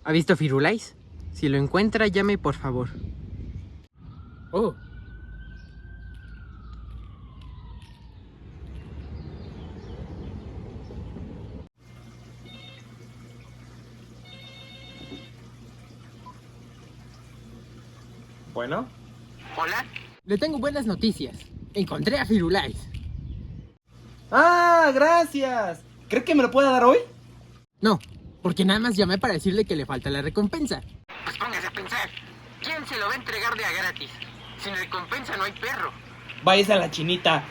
¿Ha visto Firulais? Si lo encuentra, llame por favor. Oh. Bueno. Hola. Le tengo buenas noticias. Encontré a Firulais. ¡Ah, gracias! ¿Cree que me lo pueda dar hoy? No, porque nada más llamé para decirle que le falta la recompensa. Pues póngase a pensar. ¿Quién se lo va a entregar de a gratis? Sin recompensa no hay perro. Váyase a la chinita.